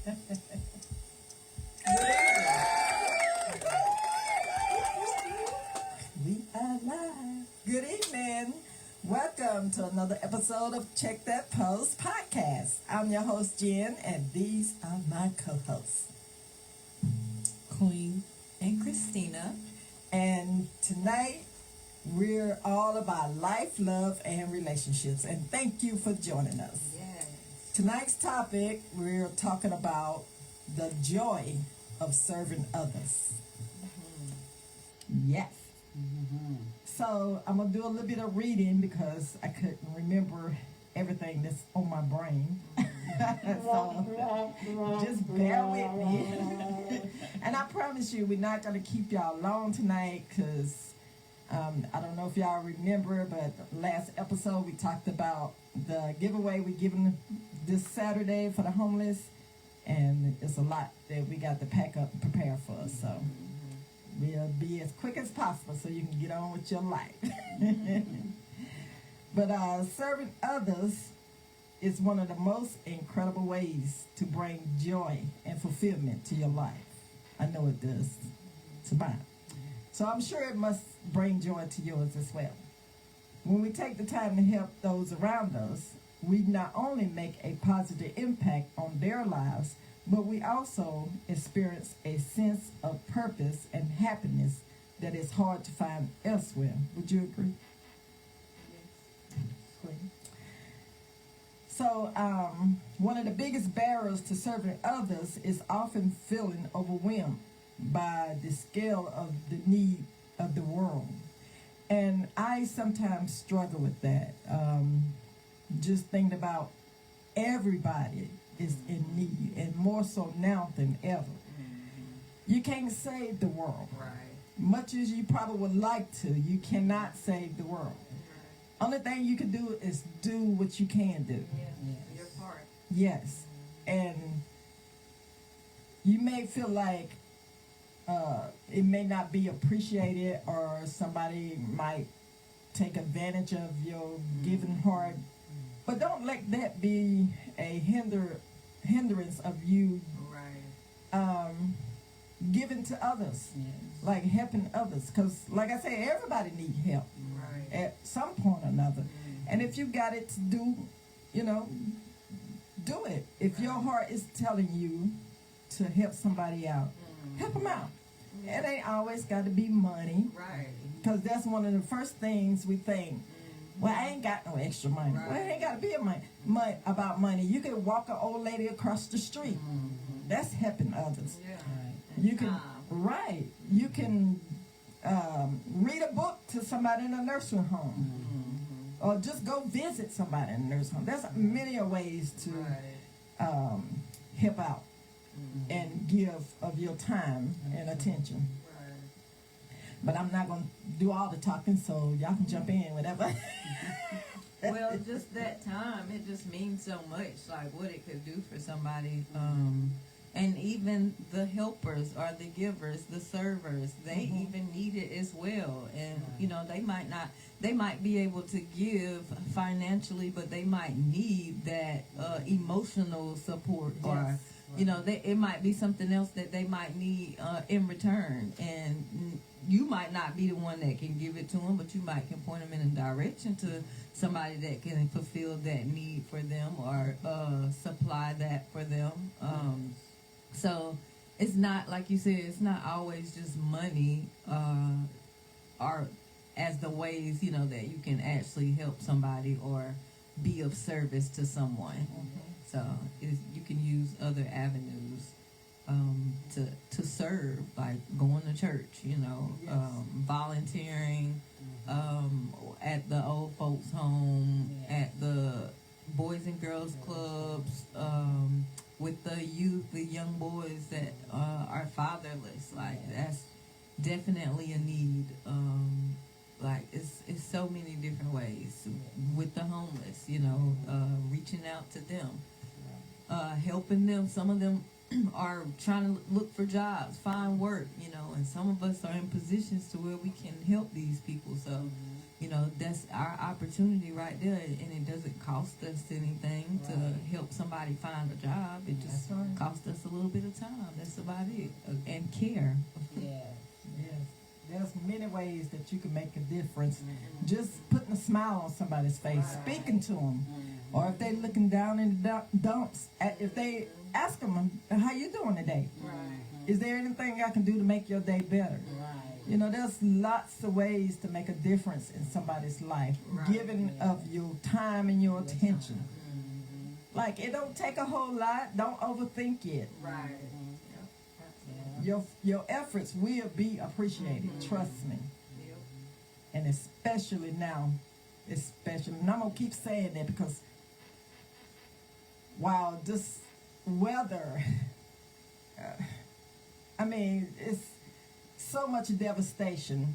We are live. Good evening. Welcome to another episode of Check That Post podcast. I'm your host, Jen, and these are my co-hosts, Queen and Christina. And tonight, we're all about life, love, and relationships. And thank you for joining us. Yes. Tonight's topic, we're talking about the joy of serving others. Yes. So I'm going to do a little bit of reading because I couldn't remember everything that's on my brain. So just bear with me. And I promise you, we're not going to keep y'all long tonight because I don't know if y'all remember, but last episode we talked about the giveaway we're giving this Saturday for the homeless. And it's a lot that we got to pack up and prepare for us. So we'll be as quick as possible so you can get on with your life. But serving others is one of the most incredible ways to bring joy and fulfillment to your life. I know it does to mine. So I'm sure it must bring joy to yours as well. When we take the time to help those around us, we not only make a positive impact on their lives, but we also experience a sense of purpose and happiness that is hard to find elsewhere. Would you agree? Yes. So one of the biggest barriers to serving others is often feeling overwhelmed by the scale of the need of the world. And I sometimes struggle with that. Just thinking about everybody is in need, and more so now than ever. You can't save the world. Right. Much as you probably would like to, you cannot save the world. Right. Only thing you can do is do what you can do. Yeah. Yes. Your part. Yes. And you may feel like it may not be appreciated, or somebody might take advantage of your giving heart. But don't let that be a hindrance of you giving to others, like helping others. Because, like I say, everybody needs help at some point or another. And if you got it to do, do it. If your heart is telling you to help somebody out, help them out. It ain't always got to be money. Right. Because that's one of the first things we think. Well, I ain't got no extra money. Right. Well, it ain't got to be about money. You can walk an old lady across the street. That's helping others. Yeah. You can, you can read a book to somebody in a nursing home. Or just go visit somebody in a nursing home. There's many ways to help out and give of your time and attention. But I'm not going to do all the talking, so y'all can jump in, whatever. Well, just that time, it just means so much, like what it could do for somebody. And even the helpers or the givers, the servers, they even need it as well. And, they might be able to give financially, but they might need that emotional support or... it might be something else that they might need in return, and you might not be the one that can give it to them, but you might can point them in a direction to somebody that can fulfill that need for them or supply that for them. So it's not, like you said, it's not always just money or as the ways, that you can actually help somebody or be of service to someone. So you can use other avenues to serve, like going to church, volunteering at the old folks' home, at the Boys and Girls Clubs, with the youth, the young boys that are fatherless. Like, that's definitely a need. It's so many different ways. With the homeless, reaching out to them. Helping them. Some of them are trying to look for jobs, find work, and some of us are in positions to where we can help these people. So, that's our opportunity right there, and it doesn't cost us anything to help somebody find a job. It just costs cost us a little bit of time. That's about it. And care. Yes. Yes. There's many ways that you can make a difference. Just putting a smile on somebody's face, speaking to them. Or if they're looking down in the dumps, if they ask them, how you doing today? Is there anything I can do to make your day better? You know, there's lots of ways to make a difference in somebody's life, giving of your time and your attention. Like, it don't take a whole lot. Don't overthink it. Your efforts will be appreciated. Trust me. And especially now, and I'm going to keep saying that because while this weather, I mean, it's so much devastation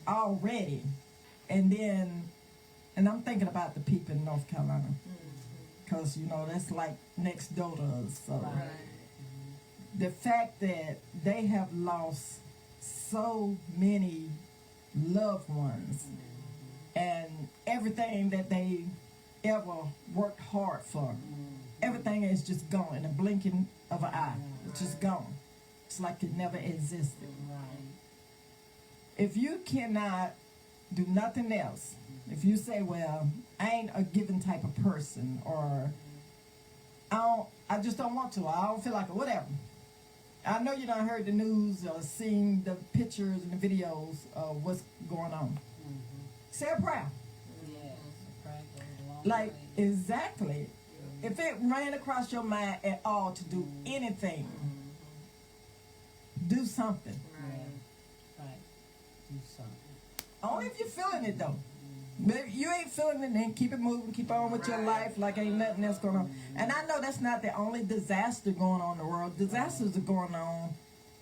already. And I'm thinking about the people in North Carolina. Because, you know, that's like next door to us. So the fact that they have lost so many loved ones and everything that they ever worked hard for, everything is just gone in a blinking of an eye. It's just gone. It's like it never existed. If you cannot do nothing else, if you say, well, I ain't a given type of person, or I just don't want to, I don't feel like it, whatever. I know you done heard the news or seen the pictures and the videos of what's going on. Say a prayer. Yes, a prayer goes a long Like, way. exactly. If it ran across your mind at all to do anything, do something. Right. Do something. Only if you're feeling it, though. But if you ain't feeling it, then keep it moving, keep on with your life like ain't nothing else going on. And I know that's not the only disaster going on in the world. Disasters are going on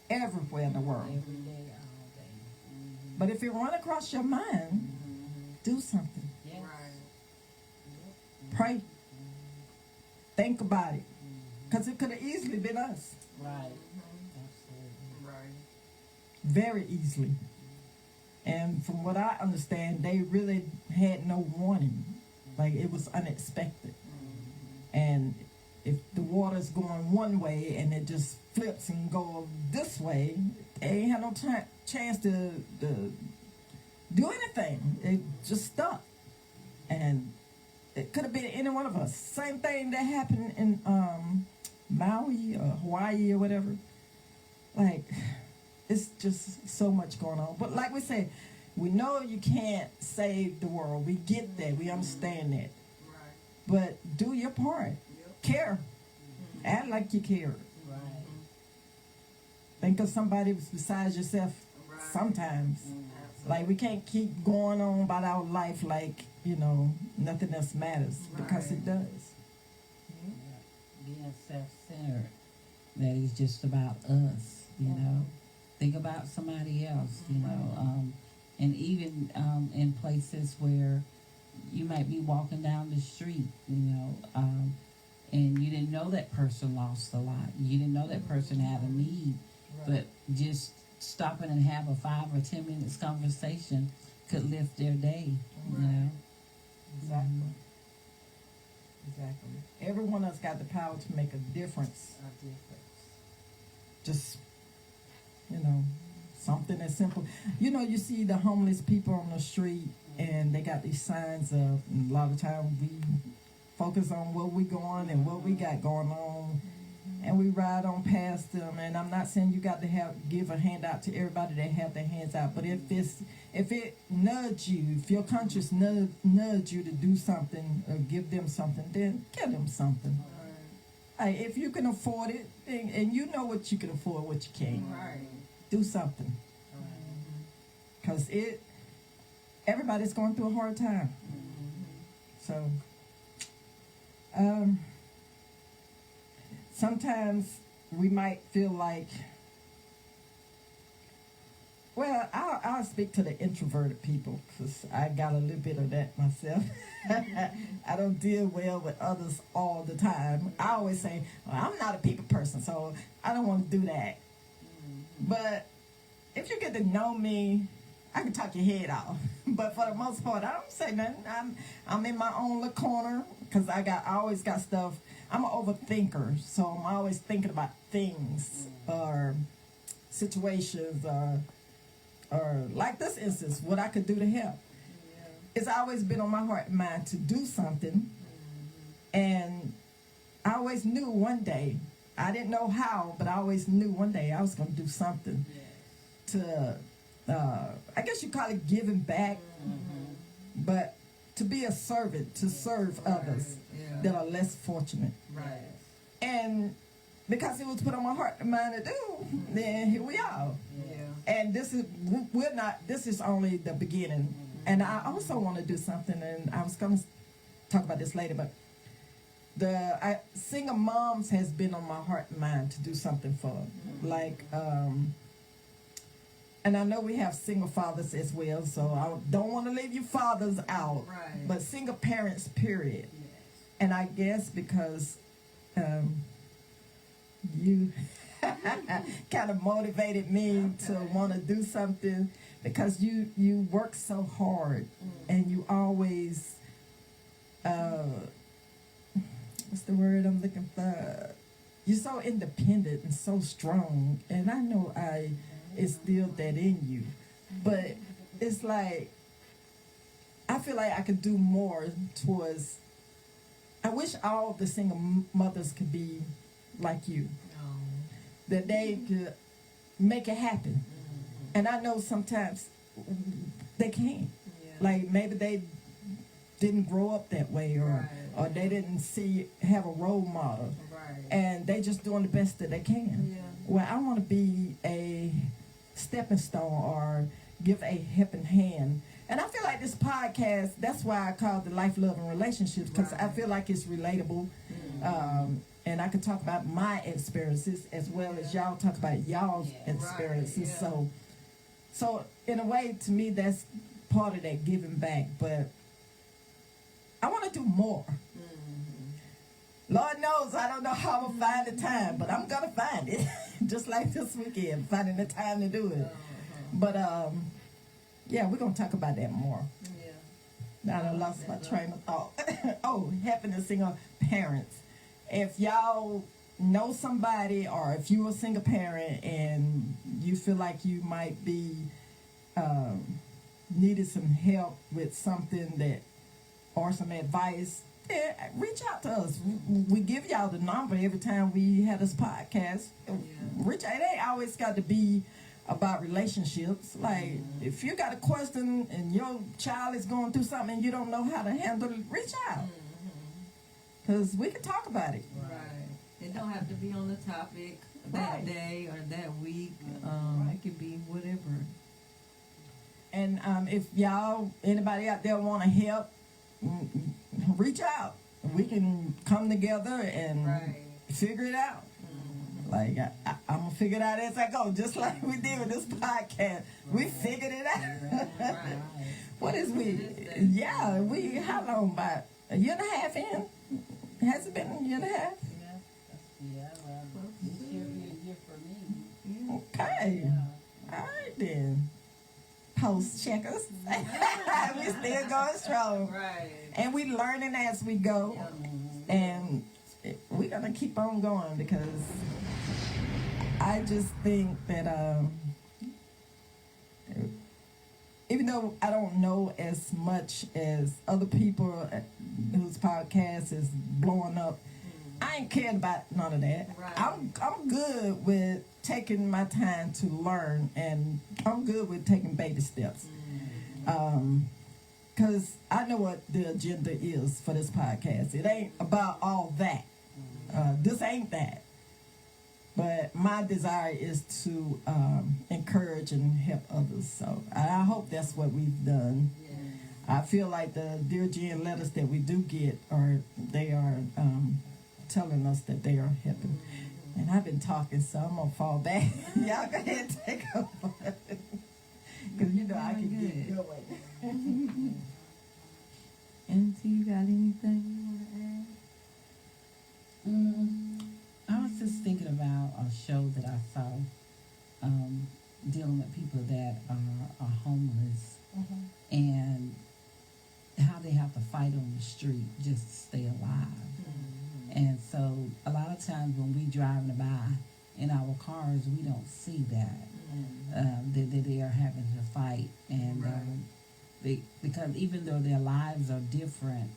everywhere in the world. Every day, all day. But if it run across your mind, do something. Yes. Pray. Think about it. Because it could have easily been us. Right. Absolutely. Very easily. And from what I understand, they really had no warning. Like, it was unexpected. And if the water's going one way and it just flips and go this way, they ain't had no chance to do anything. It just stuck. And it could have been any one of us. Same thing that happened in Maui or Hawaii or whatever. Like, it's just so much going on. But like we say, we know you can't save the world. We get that. We understand that. But do your part. Care. Act like you care. Right. Think of somebody besides yourself sometimes. Like, we can't keep going on about our life like, you know, nothing else matters. Because it does. Being self-centered, that is just about us, you know. Think about somebody else, you know. And even in places where you might be walking down the street, you know, and you didn't know that person lost a lot. You didn't know that person had a need. But just stopping and have a 5 or 10 minutes conversation could lift their day, you know. Exactly. Exactly. Every one of us got the power to make a difference. Just, you know, something as simple. You know, you see the homeless people on the street and they got these signs up, and a lot of times we focus on where we going and what we got going on, and we ride on past them. And I'm not saying you got to give a handout to everybody that have their hands out, but if it nudge you, if your conscience nudge you to do something or give them something, then give them something. Hey, if you can afford it, and you know what you can afford, what you can't, do something. Because everybody's going through a hard time. So, sometimes we might feel like, well, I'll speak to the introverted people because I got a little bit of that myself. I don't deal well with others all the time. I always say, well, I'm not a people person, so I don't want to do that. But if you get to know me, I can talk your head off. But for the most part, I don't say nothing. I'm in my own little corner because I always got stuff. I'm an overthinker, so I'm always thinking about things or situations or like this instance, what I could do to help. It's always been on my heart and mind to do something, and I always knew one day, I didn't know how, but I always knew one day I was going to do something to, I guess you call it giving back, but to be a servant, to serve others that are less fortunate. Right. And because it was put on my heart and mind to do, then here we are. Yeah. And this is only the beginning. And I also want to do something, and I was going to talk about this later, but single moms has been on my heart and mind to do something for them. Like, and I know we have single fathers as well, so I don't want to leave you fathers out, Right. but single parents, period. Yes. And I guess because you kind of motivated me to want to do something, because you work so hard and you always what's the word I'm looking for? You're so independent and so strong, and I know I instilled that in you, but it's like I feel like I could do more towards. I wish all the single mothers could be like you, that they could make it happen. And I know sometimes they can't. Yeah. Like maybe they didn't grow up that way, or they didn't have a role model, Right. and they just doing the best that they can. Yeah. Well, I want to be a stepping stone or give a helping hand. And I feel like this podcast, that's why I call it the Life, Love, and Relationships, because I feel like it's relatable. And I can talk about my experiences as well as y'all talk about y'all's experiences. Right, yeah. So in a way, to me, that's part of that giving back. But I want to do more. Lord knows I don't know how I'm going to find the time, but I'm going to find it. Just like this weekend, finding the time to do it. But, yeah, we're going to talk about that more. Yeah. Now I lost my train of thought. Oh, helping the single parents. If y'all know somebody, or if you're a single parent and you feel like you might be needed some help with something that, or some advice, yeah, reach out to us. We give y'all the number every time we have this podcast. Reach out. It ain't always got to be about relationships. Like, if you got a question and your child is going through something and you don't know how to handle it, reach out. Because we can talk about it. Right. It don't have to be on the topic that day or that week. It could be whatever. And if y'all, anybody out there want to help, reach out. We can come together and figure it out. Like, I'm going to figure it out as I go, just like we did with this podcast. We figured it out. What is we? Yeah, we, how long? About a year and a half in? Has it been a year and a half? Well, this year be a year for me. Okay. All right then. Post checkers. We still going strong. Right. And we learning as we go. And we're going to keep on going, because I just think that even though I don't know as much as other people whose podcast is blowing up, I ain't caring about none of that. Right. I'm good with taking my time to learn, and I'm good with taking baby steps. Because I know what the agenda is for this podcast. It ain't about all that. This ain't that. But my desire is to encourage and help others. So I hope that's what we've done. I feel like the Dear Jen letters that we do get, they are telling us that they are helping. And I've been talking, so I'm going to fall back. Y'all go ahead and take over. Because you know I can get going. Auntie, you got anything you want to add? I was just thinking about a show that I saw dealing with people that are homeless and how they have to fight on the street just to stay alive. And so we driving by in our cars, we don't see that. That they are having to fight, and because even though their lives are different,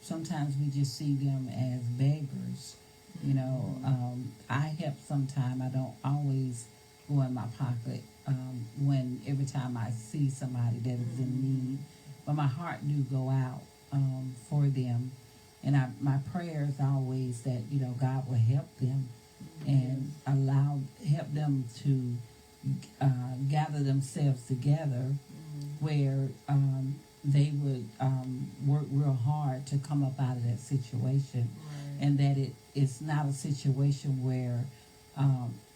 sometimes we just see them as beggars. You know, I help sometime. I don't always go in my pocket every time I see somebody that is in need, but my heart do go out for them, and my prayers always that God will help them and help them to gather themselves together where they would work real hard to come up out of that situation, and that it's not a situation where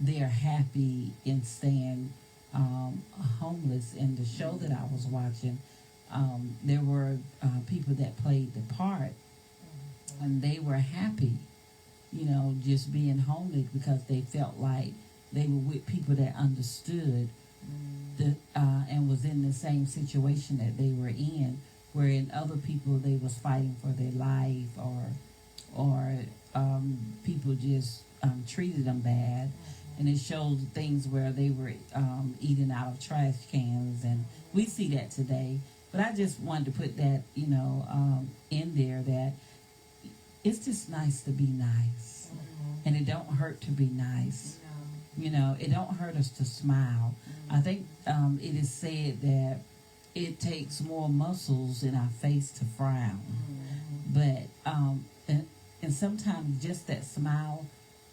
they're happy in staying homeless. In the show that I was watching, there were people that played the part, and they were happy, just being homeless because they felt like they were with people that understood and was in the same situation that they were in, where in other people they was fighting for their life, or people just treated them bad. And it shows things where they were eating out of trash cans, and we see that today. But I just wanted to put that, in there, that it's just nice to be nice, and it don't hurt to be nice. It don't hurt us to smile. I think it is said that it takes more muscles in our face to frown, but and sometimes just that smile.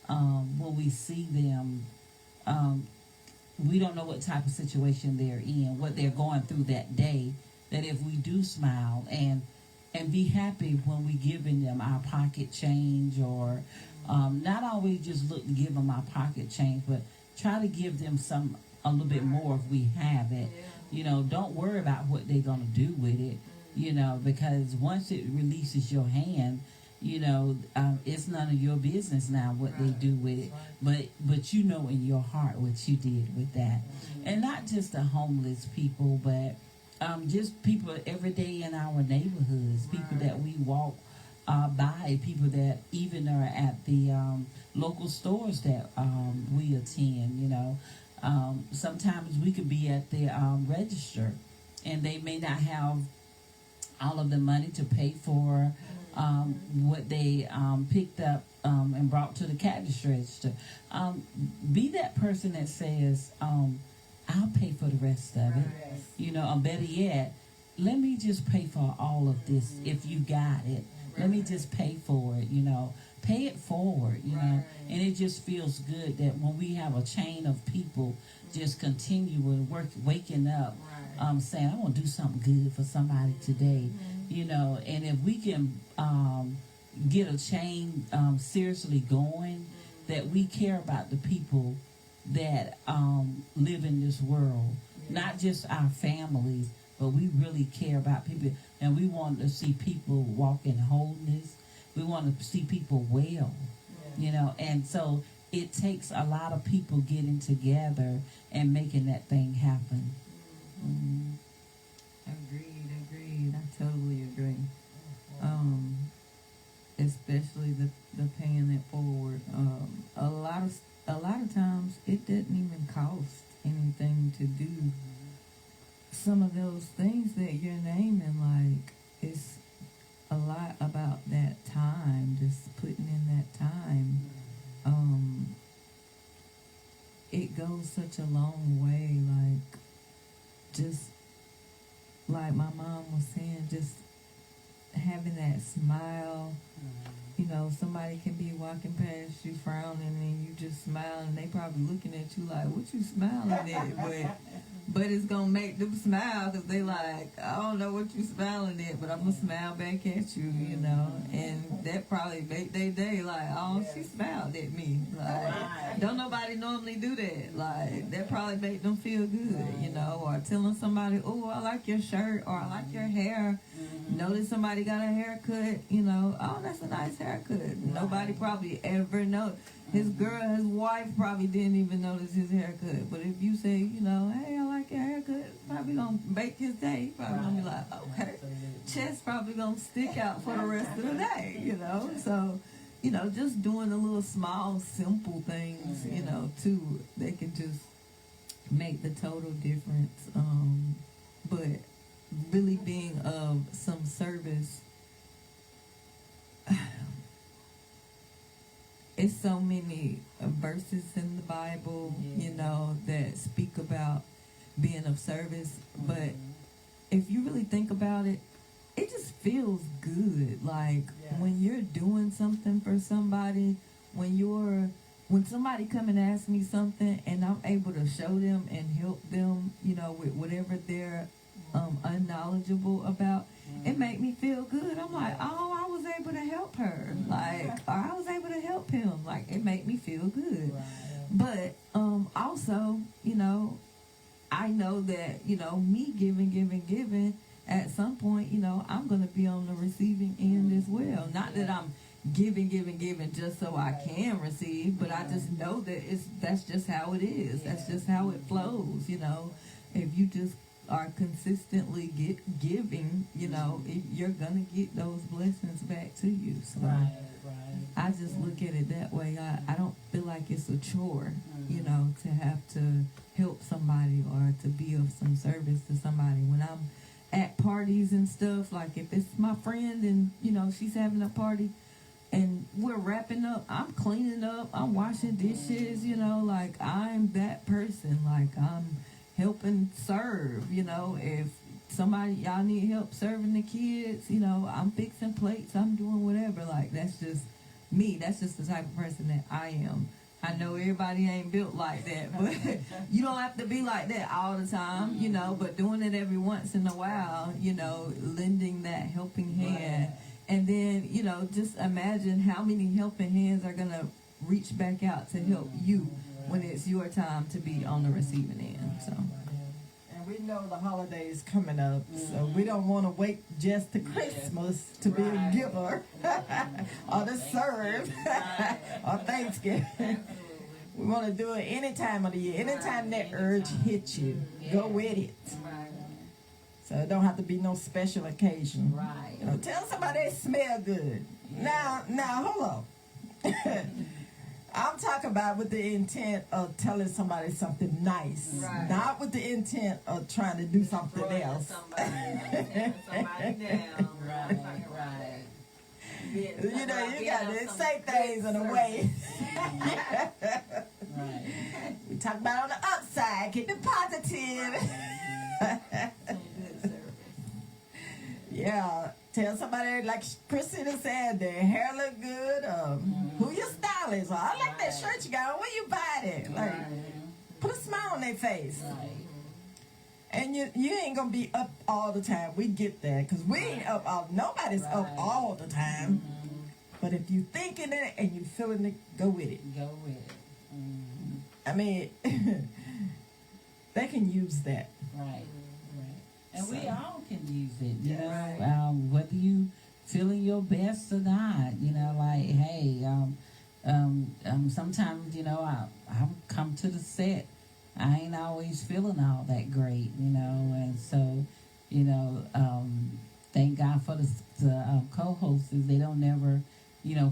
When we see them, we don't know what type of situation they're in, what they're going through that day. That if we do smile and be happy when we giving them our pocket change, or not always just look to give them our pocket change, but try to give them a little bit more if we have it. Don't worry about what they're gonna do with it. Because once it releases your hand, it's none of your business now what they do with it. But in your heart what you did with that. And not just the homeless people, but just people every day in our neighborhoods, people that we walk by, people that even are at the local stores that we attend. Sometimes we could be at the register, and they may not have all of the money to pay for what they picked up and brought to the cash register. Be that person that says, I'll pay for the rest of it. Or better yet, let me just pay for all of this if you got it. Let me just pay for it, Pay it forward, And it just feels good that when we have a chain of people just continuing waking up, saying, I want to do something good for somebody today, and if we can get a chain seriously going, that we care about the people that live in this world, not just our families, but we really care about people, and we want to see people walk in wholeness. We want to see people well, and so it takes a lot of people getting together and making that thing happen. Agreed. I totally agree. Especially the paying it forward. A lot of times it doesn't even cost anything to do some of those things that you're naming. Like, it's a lot about that time, just putting in that time. It goes such a long way. Like, just like my mom was saying, just having that smile. Somebody can be walking past you frowning, and you just smile, and they probably looking at you like, what you smiling at? But it's gonna make them smile, because they like, I don't know what you smiling at, but I'm gonna smile back at you, and that probably make their day, like, oh, she smiled at me. Like, don't nobody normally do that. Like, that probably make them feel good, or telling somebody, oh, I like your shirt, or I like your hair. Notice somebody got a haircut, oh, that's a nice haircut. Nobody probably ever know. His wife probably didn't even notice his haircut. But if you say, hey, I like your haircut, probably gonna make his day. He probably gonna be like, okay. Chest probably gonna stick out for the rest of the day, So just doing the little small, simple things, too, they can just make the total difference. But really being of some service, it's so many verses in the Bible, that speak about being of service. But if you really think about it, it just feels good. Like when you're doing something for somebody, when somebody come and ask me something and I'm able to show them and help them, with whatever they're unknowledgeable about, it make me feel good. I'm like, oh, I was able to help her, or I was able to help him. Like, it make me feel good. But also, I know that me giving. At some point, I'm going to be on the receiving end as well. Not that I'm giving just so I can receive, but I just know that that's just how it is. That's just how it flows, If you just are consistently giving, you're going to get those blessings back to you. So I just look at it that way. I don't feel like it's a chore, to have to help somebody or to be of some service to somebody. When I'm at parties and stuff, like if it's my friend and she's having a party and we're wrapping up, I'm cleaning up, I'm washing dishes, like I'm that person. Like I'm helping serve, if somebody, y'all need help serving the kids, I'm fixing plates, I'm doing whatever. Like that's just me. That's just the type of person that I am. I know everybody ain't built like that, but you don't have to be like that all the time, but doing it every once in a while, lending that helping hand. And then, just imagine how many helping hands are going to reach back out to help you when it's your time to be on the receiving end. So. And we know the holidays coming up, so we don't want to wait just to Christmas to be a giver or to serve or Thanksgiving. We want to do it any time of the year. Anytime that urge hits you, go with it. So it don't have to be no special occasion. Tell somebody they smell good. Now, hold on. I'm talking about with the intent of telling somebody something nice, not with the intent of trying to do something else. Somebody down. Right. You got to say things in a way. We talk about on the upside, get the positive. Yeah, tell somebody, like Christina said, their hair look good, who your stylist, I like that shirt you got, where you buy it? Like, put a smile on their face. And you ain't going to be up all the time. We get that, because we ain't up all, nobody's up all the time. But if you thinking it and you feeling it, go with it. I mean, they can use that. And we all can use it, you know, whether you feeling your best or not, like, hey, sometimes, I come to the set, I ain't always feeling all that great, and so, thank God for the co-hosts, they don't never,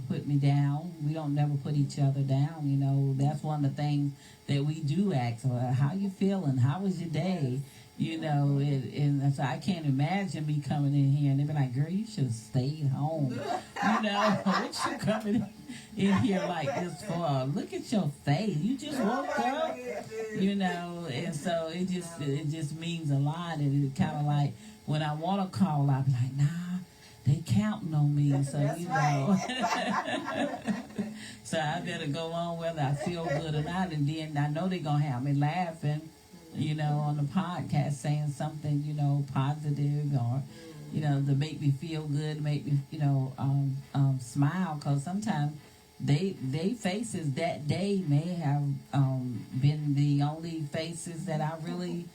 put me down. We don't never put each other down, that's one of the things that we do ask, how you feeling, how was your day? And so I can't imagine me coming in here and they be like, girl, you should have stayed home. What you coming in here like this for? Look at your face. You just woke up, and so it just means a lot. And it kind of like, when I want to call, I be like, nah, they counting on me. So, so I better go on whether I feel good or not. And then I know they're going to have me laughing, on the podcast saying something, positive or, to make me feel good, make me, smile. Because sometimes they faces that day may have been the only faces that I really,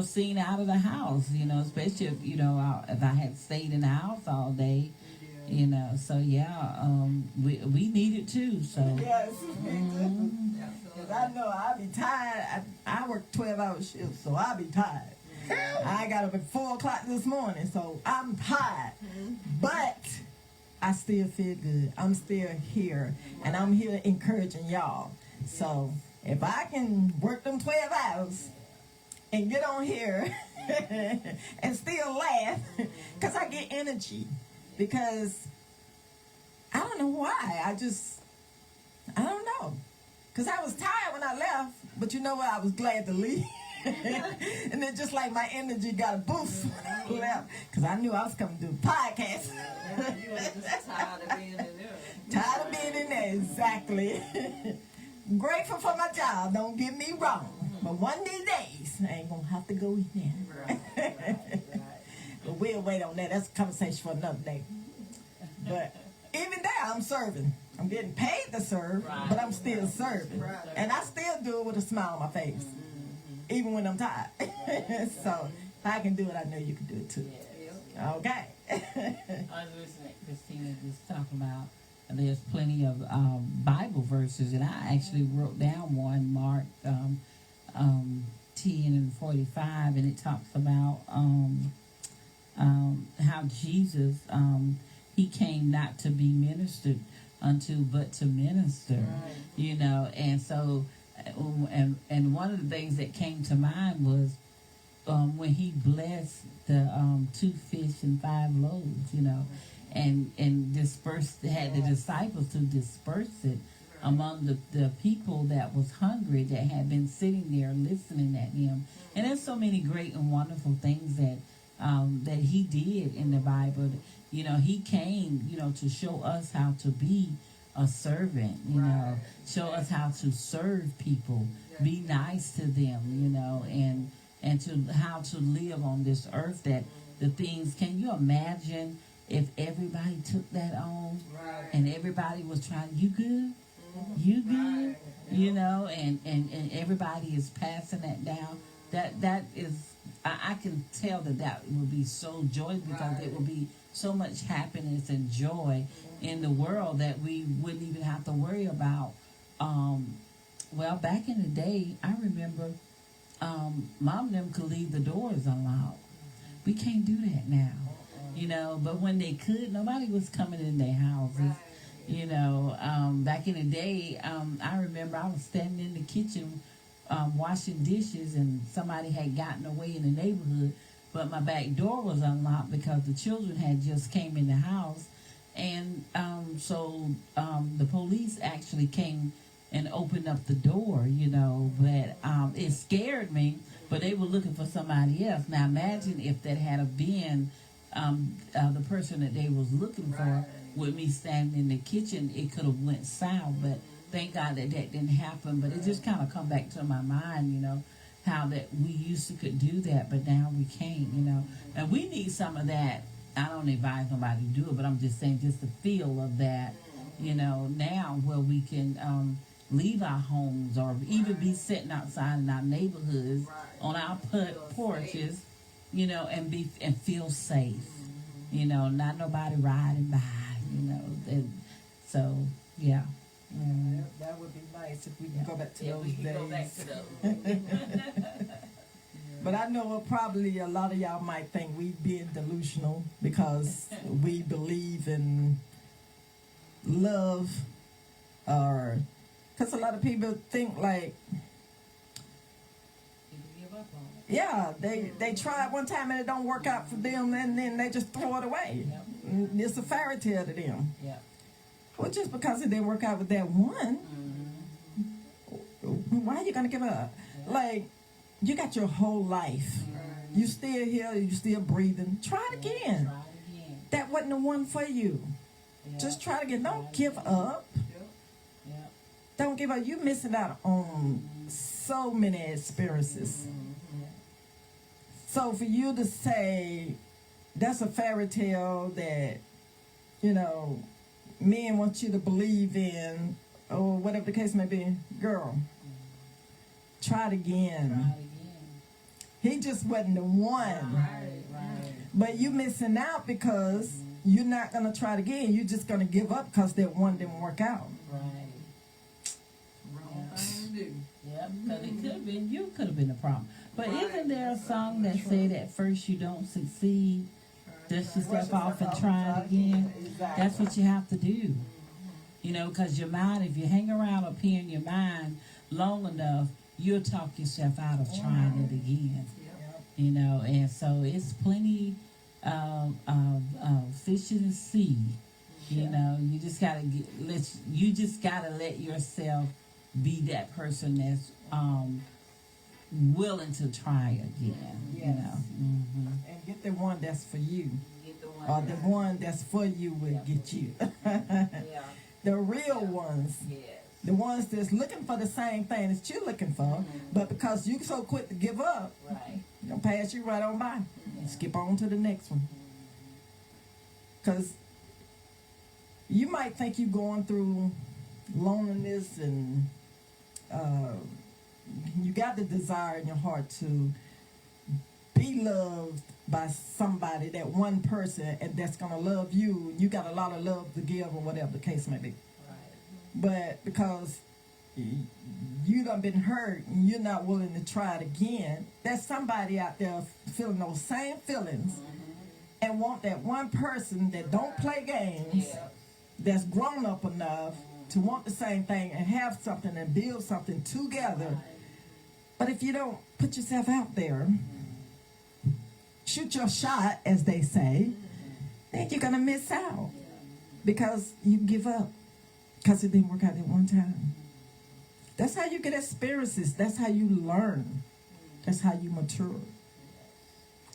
seen out of the house, especially if, if I had stayed in the house all day. So we need it too. So yes, because I know I'll be tired. I work 12-hour shifts, so I'll be tired. I got up at 4 o'clock this morning, so I'm tired. But I still feel good. I'm still here, and I'm here encouraging y'all. So if I can work them 12 hours and get on here and still laugh, because I get energy, because I don't know why. I don't know. Because I was tired when I left, but you know what? I was glad to leave. And then just like my energy got a boost when I left, because I knew I was coming to do a podcast. You were just tired of being in there. Tired of being in there, exactly. Grateful for my job, don't get me wrong. But one of these days, I ain't going to have to go in there. Right. But we'll wait on that. That's a conversation for another day. But even there, I'm serving. I'm getting paid to serve, but I'm still serving. And I still do it with a smile on my face, even when I'm tired. So if I can do it, I know you can do it too. Okay. I was listening to Christina just talking about there's plenty of Bible verses, and I actually wrote down one, Mark 10:45, and it talks about how Jesus, he came not to be ministered unto, but to minister, you know. And so, and one of the things that came to mind was when he blessed the 2 fish and 5 loaves, you know, and dispersed, had the disciples to disperse it among the people that was hungry, that had been sitting there listening at him. And there's so many great and wonderful things that that he did in the Bible. You know, he came, you know, to show us how to be a servant, you know, show us how to serve people, be nice to them, you know, and to how to live on this earth, that the things, can you imagine if everybody took that on and everybody was trying, you good? You good? You know, and everybody is passing that down. That is, I can tell that would be so joyous, because it would be so much happiness and joy in the world that we wouldn't even have to worry about. Well, back in the day, I remember mom and them could leave the doors unlocked. We can't do that now, you know. But when they could, nobody was coming in their houses. You know, back in the day, I remember I was standing in the kitchen washing dishes, and somebody had gotten away in the neighborhood, but my back door was unlocked because the children had just came in the house. And so the police actually came and opened up the door, you know, but it scared me, but they were looking for somebody else. Now imagine if that had been the person that they was looking for, with me standing in the kitchen, it could have went south. But thank God that didn't happen. But it just kind of come back to my mind, you know, how that we used to could do that, but now we can't, you know. And we need some of that. I don't advise nobody to do it, but I'm just saying, just the feel of that, you know, now, where we can leave our homes, or even be sitting outside in our neighborhoods on our porches, you know, and feel safe, you know, not nobody riding by, you know. So yeah. That would be nice if we can go back to those days. But I know probably a lot of y'all might think we being delusional because we believe in love, or because a lot of people think like, yeah, they try it one time and it don't work out for them, and then they just throw it away. It's a fairy tale to them. Well, just because it didn't work out with that one, why are you going to give up? Like, you got your whole life. You still here, you still breathing. Try it again. That wasn't the one for you. Just try it again. Don't give up. Don't give up. You're missing out on so many experiences. So for you to say, that's a fairy tale that, you know, men want you to believe in, or whatever the case may be, girl, try it again. He just wasn't the one. But you missing out because you're not going to try it again. You're just going to give up because that one didn't work out. Wrong thing to do. Yep, because it could have been, you could have been the problem. But isn't there a song that said, at first you don't succeed, dust yourself off and try it again. Exactly. That's what you have to do. You know, because your mind, if you hang around up here in your mind long enough, you'll talk yourself out of trying it again. You know, and so it's plenty of fish in the sea. You know, you just gotta let yourself be that person that's willing to try again. Yes. You know, And get the one that's for you, Get the or the one that's for you will get you. The real ones, the ones that's looking for the same thing that you're looking for, but because you so quick to give up, they'll pass you right on by and skip on to the next one. Because you might think you're going through loneliness and you got the desire in your heart to be loved by somebody, that one person, and that's going to love you. You got a lot of love to give, or whatever the case may be. But because you done been hurt and you're not willing to try it again, there's somebody out there feeling those same feelings and want that one person that don't play games, that's grown up enough to want the same thing and have something and build something together. But if you don't put yourself out there, shoot your shot, as they say, then you're going to miss out because you give up because it didn't work out at one time. That's how you get experiences. That's how you learn. That's how you mature.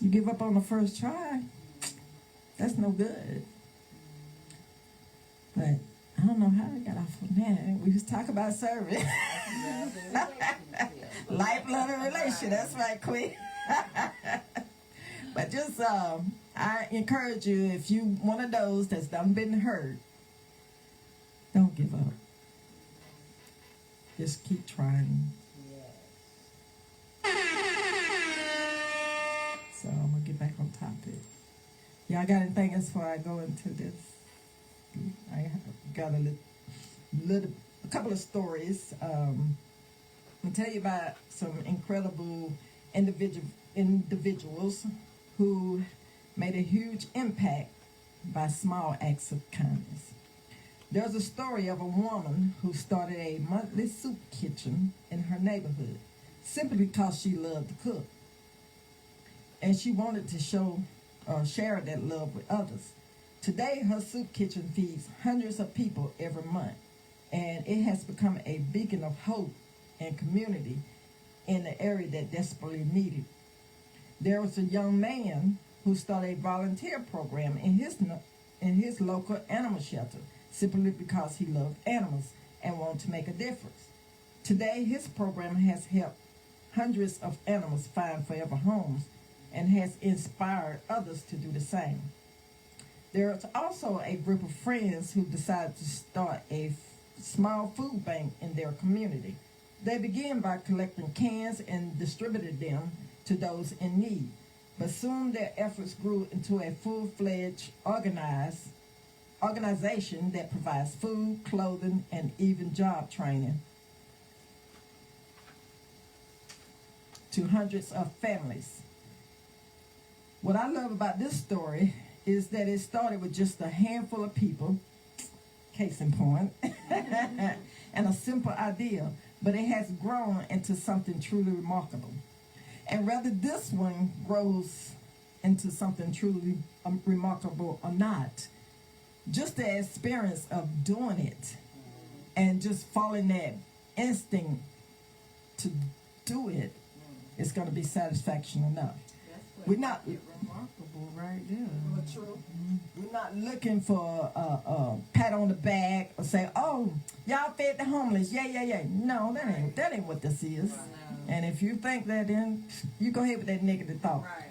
You give up on the first try, that's no good. But I don't know how I got off on that. We just talk about service. Life, love, and relation. That's right, Queen. But just, I encourage you, if you one of those that's done been hurt, don't give up. Just keep trying. So I'm going to get back on topic. Y'all got anything else before I go into this? I got a couple of stories. I'm going to tell you about some incredible individuals who made a huge impact by small acts of kindness. There's a story of a woman who started a monthly soup kitchen in her neighborhood simply because she loved to cook. And she wanted to share that love with others. Today, her soup kitchen feeds hundreds of people every month, and it has become a beacon of hope and community in the area that desperately needed. There was a young man who started a volunteer program in his local animal shelter simply because he loved animals and wanted to make a difference. Today, his program has helped hundreds of animals find forever homes and has inspired others to do the same. There is also a group of friends who decided to start a small food bank in their community. They began by collecting cans and distributed them to those in need. But soon their efforts grew into a full-fledged organization that provides food, clothing, and even job training to hundreds of families. What I love about this story is that it started with just a handful of people, case in point, and a simple idea, but it has grown into something truly remarkable. And whether this one grows into something truly remarkable or not, just the experience of doing it and just following that instinct to do it is going to be satisfaction enough. We're not remarkable right there. True. We're not looking for a pat on the back or say, "Oh, y'all fed the homeless." Yeah. No, that ain't what this is. Right. And if you think that, then you go ahead with that negative thought. Right.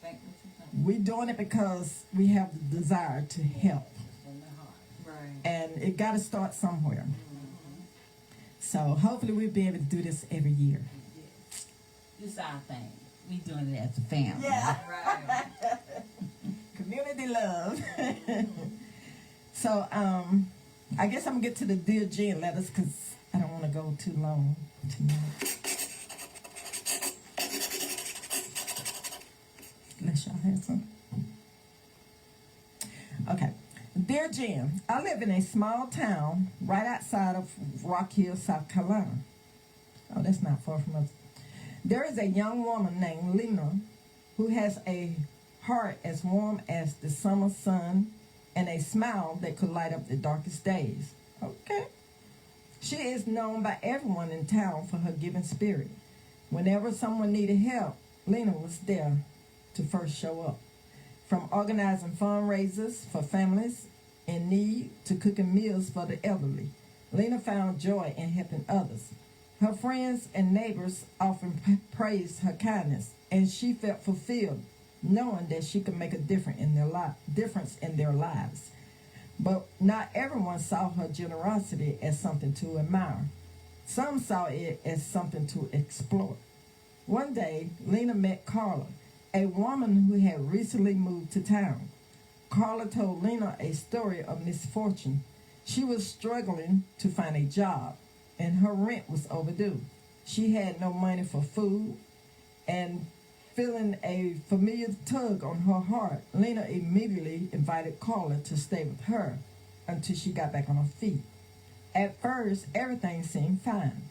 Think what you think. We're doing it because we have the desire to help, Right. and it got to start somewhere. So hopefully we'll be able to do this every year. This is our thing. We doing it as a family. Yeah. Right. Community love. So, I guess I'm going to get to the Dear Jen letters because I don't want to go too long tonight. Unless y'all have some. Dear Jen, I live in a small town right outside of Rock Hill, South Carolina. Oh, that's not far from us. There is a young woman named Lena who has a heart as warm as the summer sun and a smile that could light up the darkest days. Okay. She is known by everyone in town for her giving spirit. Whenever someone needed help, Lena was there to first show up. From organizing fundraisers for families in need to cooking meals for the elderly, Lena found joy in helping others. Her friends and neighbors often praised her kindness, and she felt fulfilled knowing that she could make a difference in their lives. But not everyone saw her generosity as something to admire. Some saw it as something to exploit. One day, Lena met Carla, a woman who had recently moved to town. Carla told Lena a story of misfortune. She was struggling to find a job, and her rent was overdue. She had no money for food, and feeling a familiar tug on her heart, Lena immediately invited Carla to stay with her until she got back on her feet. At first, everything seemed fine.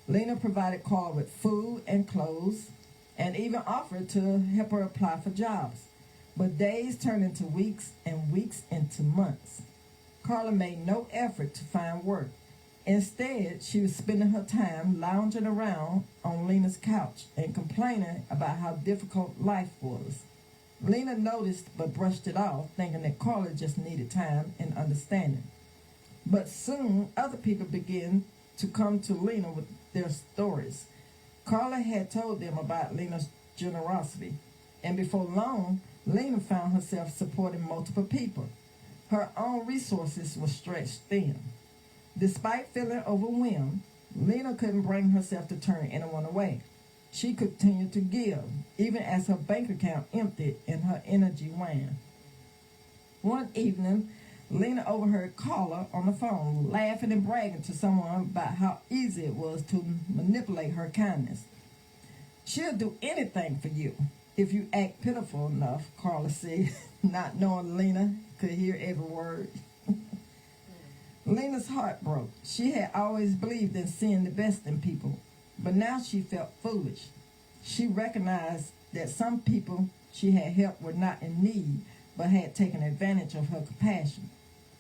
Lena provided Carla with food and clothes and even offered to help her apply for jobs. But days turned into weeks and weeks into months. Carla made no effort to find work. Instead, she was spending her time lounging around on Lena's couch and complaining about how difficult life was. Lena noticed but brushed it off, thinking that Carla just needed time and understanding. But soon, other people began to come to Lena with their stories. Carla had told them about Lena's generosity, and before long, Lena found herself supporting multiple people. Her own resources were stretched thin. Despite feeling overwhelmed, Lena couldn't bring herself to turn anyone away. She continued to give, even as her bank account emptied and her energy waned. One evening, Lena overheard Carla on the phone laughing and bragging to someone about how easy it was to manipulate her kindness. "She'll do anything for you if you act pitiful enough," Carla said, not knowing Lena could hear every word. Lena's heart broke. She had always believed in seeing the best in people, but now she felt foolish. She recognized that some people she had helped were not in need, but had taken advantage of her compassion.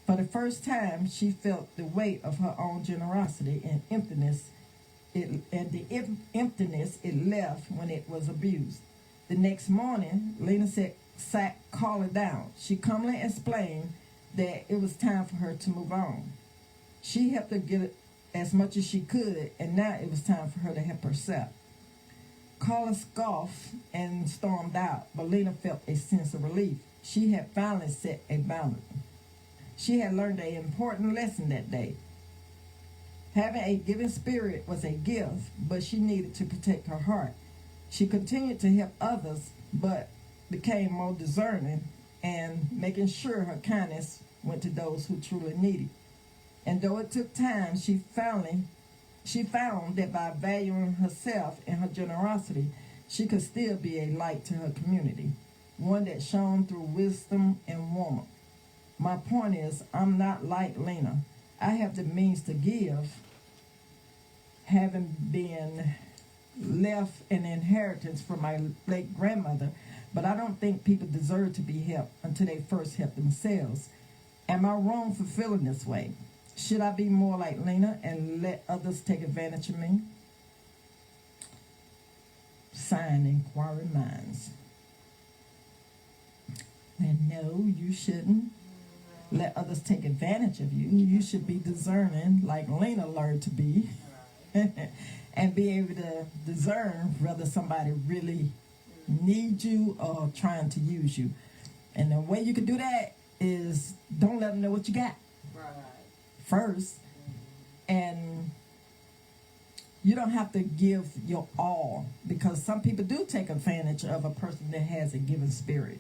For the first time, she felt the weight of her own generosity and the emptiness it left when it was abused. The next morning, Lena sat Carla down. She calmly explained that it was time for her to move on. She helped her get as much as she could, and now it was time for her to help herself. Carla scoffed and stormed out, but Lena felt a sense of relief. She had finally set a boundary. She had learned an important lesson that day. Having a giving spirit was a gift, but she needed to protect her heart. She continued to help others, but became more discerning and making sure her kindness went to those who truly needed. And though it took time, she found that by valuing herself and her generosity, she could still be a light to her community, one that shone through wisdom and warmth. My point is, I'm not like Lena. I have the means to give, having been left an inheritance from my late grandmother, but I don't think people deserve to be helped until they first help themselves. Am I wrong for feeling this way? Should I be more like Lena and let others take advantage of me? Signed, Inquiring Minds. And no, you shouldn't let others take advantage of you. You should be discerning like Lena learned to be and be able to discern whether somebody really needs you or trying to use you. And the way you can do that is don't let them know what you got first. And you don't have to give your all, because some people do take advantage of a person that has a given spirit.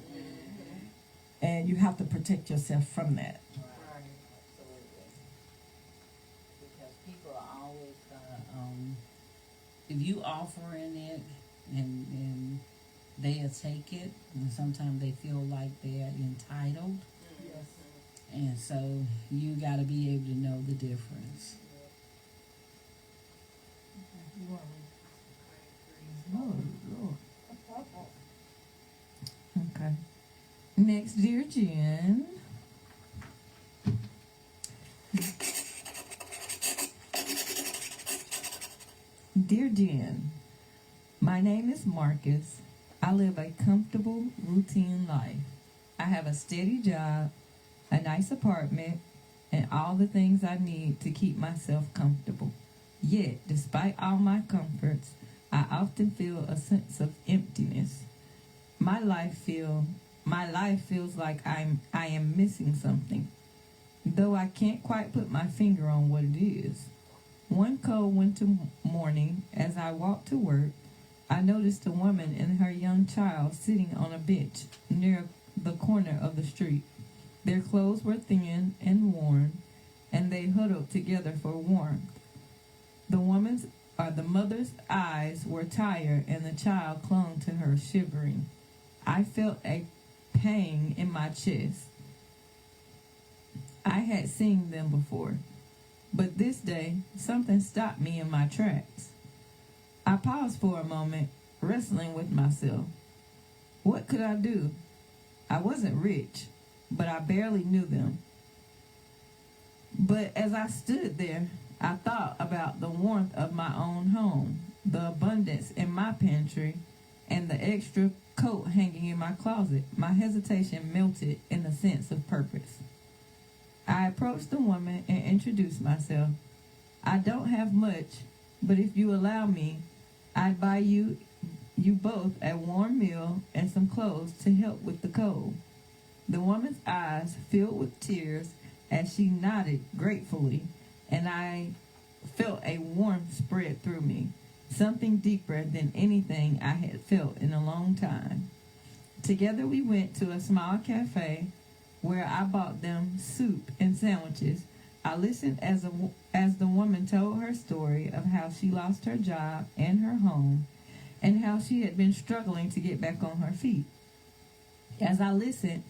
And you have to protect yourself from that. Right. Absolutely. Because people are always gonna, if you offering it and they'll take it, and sometimes they feel like they're entitled. Yes. And so you got to be able to know the difference. Oh, Lord. Okay. Next, dear Jen. Dear Jen, my name is Marcus. I live a comfortable, routine life. I have a steady job, a nice apartment, and all the things I need to keep myself comfortable. Yet, despite all my comforts, I often feel a sense of emptiness. My life feels like I am missing something, though I can't quite put my finger on what it is. One cold winter morning, as I walked to work, I noticed a woman and her young child sitting on a bench near the corner of the street. Their clothes were thin and worn, and they huddled together for warmth. The mother's eyes were tired, and the child clung to her, shivering. I felt a pang in my chest. I had seen them before, but this day something stopped me in my tracks. I paused for a moment, wrestling with myself. What could I do? I wasn't rich, but I barely knew them. But as I stood there, I thought about the warmth of my own home, the abundance in my pantry, and the extra coat hanging in my closet. My hesitation melted in a sense of purpose. I approached the woman and introduced myself. I don't have much, but if you allow me, I'd buy you both a warm meal and some clothes to help with the cold. The woman's eyes filled with tears as she nodded gratefully, and I felt a warmth spread through me, something deeper than anything I had felt in a long time. Together we went to a small cafe where I bought them soup and sandwiches. I listened as the woman told her story of how she lost her job and her home, and how she had been struggling to get back on her feet. As I listened,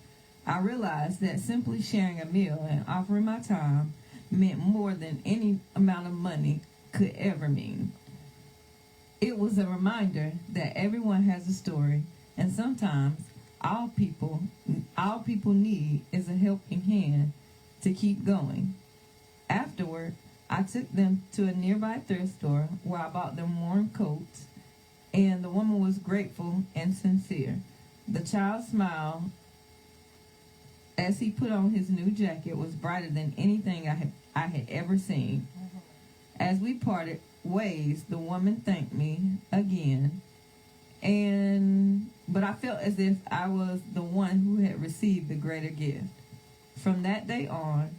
I realized that simply sharing a meal and offering my time meant more than any amount of money could ever mean. It was a reminder that everyone has a story, and sometimes all people need is a helping hand to keep going. Afterward, I took them to a nearby thrift store where I bought them warm coats, and the woman was grateful and sincere. The child's smile as he put on his new jacket was brighter than anything I had ever seen. As we parted ways, the woman thanked me again, but I felt as if I was the one who had received the greater gift. From that day on,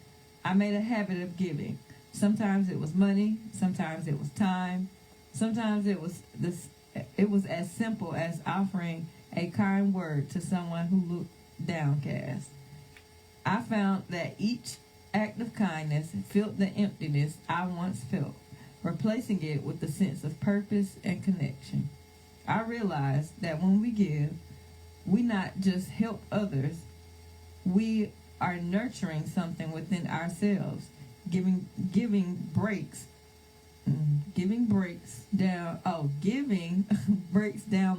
I made a habit of giving. Sometimes it was money, sometimes it was time, sometimes it was as simple as offering a kind word to someone who looked downcast. I found that each act of kindness filled the emptiness I once felt, replacing it with a sense of purpose and connection. I realized that when we give, we not just help others, we are nurturing something within ourselves. Giving breaks down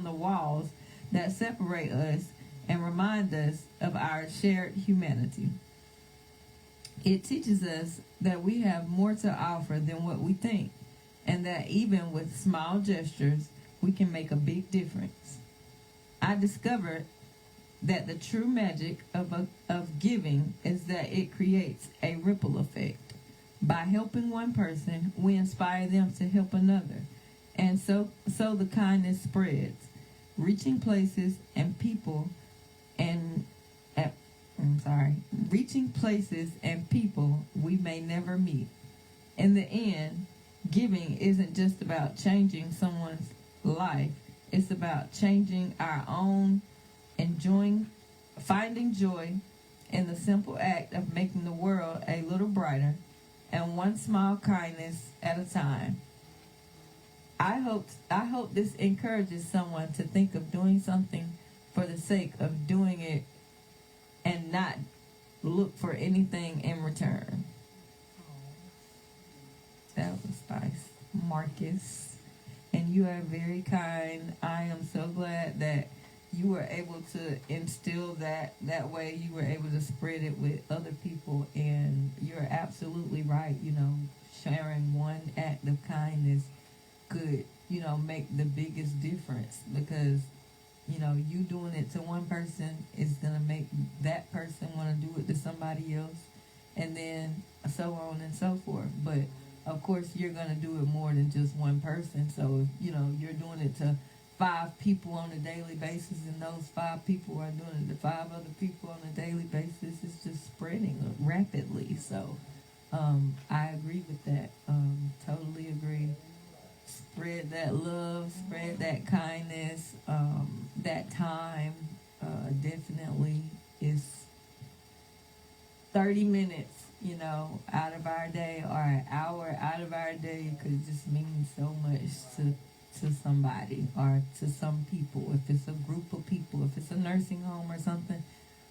the walls that separate us and remind us of our shared humanity. It teaches us that we have more to offer than what we think, and that even with small gestures, we can make a big difference. I discovered that the true magic of giving is that it creates a ripple effect. By helping one person, we inspire them to help another, and so the kindness spreads, reaching places and people we may never meet. In the end, giving isn't just about changing someone's life, it's about changing our own, finding joy in the simple act of making the world a little brighter, and one small kindness at a time. I hope this encourages someone to think of doing something for the sake of doing it, and not look for anything in return. That was nice, Marcus. And you are very kind. I am so glad that you were able to instill that way. You were able to spread it with other people. And you're absolutely right. You know, sharing one act of kindness could, you know, make the biggest difference, because, you know, you doing it to one person is going to make that person want to do it to somebody else, and then so on and so forth. But of course, you're going to do it more than just one person. So, if, you know, you're doing it to 5 people on a daily basis, and those 5 people are doing it to 5 other people on a daily basis, it's just spreading rapidly. So, I agree with that. Totally agree. Spread that love, spread that kindness, that time. Definitely is 30 minutes, you know, out of our day, or an hour out of our day could just mean so much to somebody or to some people. If it's a group of people, if it's a nursing home or something,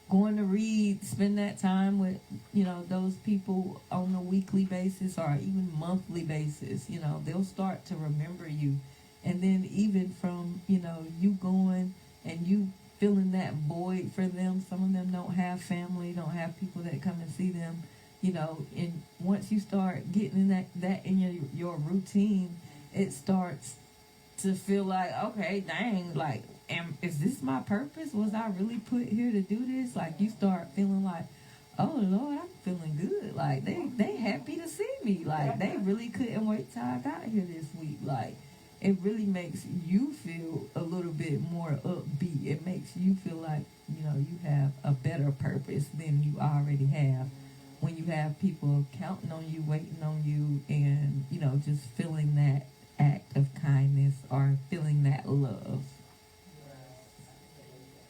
going to read, spend that time with, you know, those people on a weekly basis or even monthly basis. You know, they'll start to remember you. And then even from, you know, you going and you filling that void for them. Some of them don't have family, don't have people that come and see them, you know. And once you start getting that in your routine, it starts to feel like, okay, dang, like, is this my purpose? Was I really put here to do this? Like, you start feeling like, oh Lord, I'm feeling good. Like, they happy to see me. Like, they really couldn't wait till I got here this week. Like, it really makes you feel a little bit more upbeat. It makes you feel like, you know, you have a better purpose than you already have. When you have people counting on you, waiting on you, and, you know, just feeling that act of kindness or feeling that love.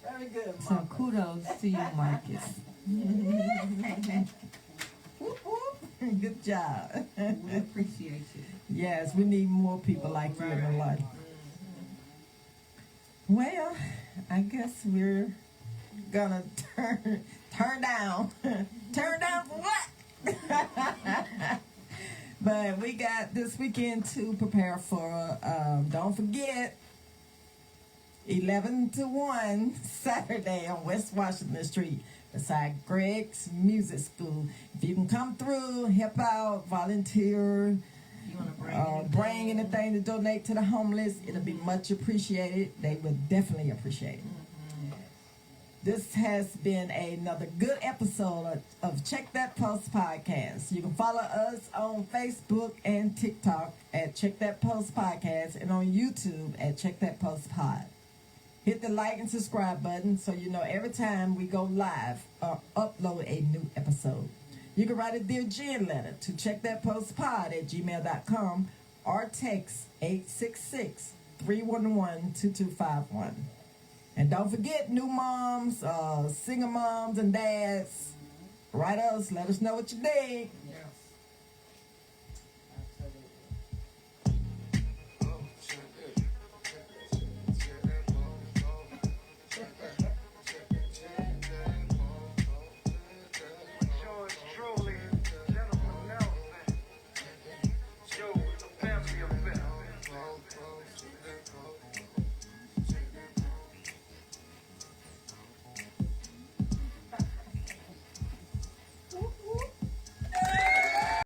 Very good, So Mama. kudos to you, Marcus. Whoop, whoop. Good job. We appreciate you. Yes, we need more people like you in our life. Well, I guess we're gonna turn down. Turn down for what? But we got this weekend to prepare for. Don't forget, 11 to 1 Saturday on West Washington Street beside Greg's Music School. If you can come through, help out, volunteer, You want to bring anything to donate to the homeless, it'll be much appreciated. They would definitely appreciate it. This has been another good episode of Check That Post Podcast. You can follow us on Facebook and TikTok at Check That Post Podcast, and on YouTube at Check That Post Pod. Hit the like and subscribe button so you know every time we go live or upload a new episode. You can write a Dear Jen letter to checkthatpostpod@gmail.com or text 866-311-2251. And don't forget, new moms, single moms and dads, write us, let us know what you think. Yeah.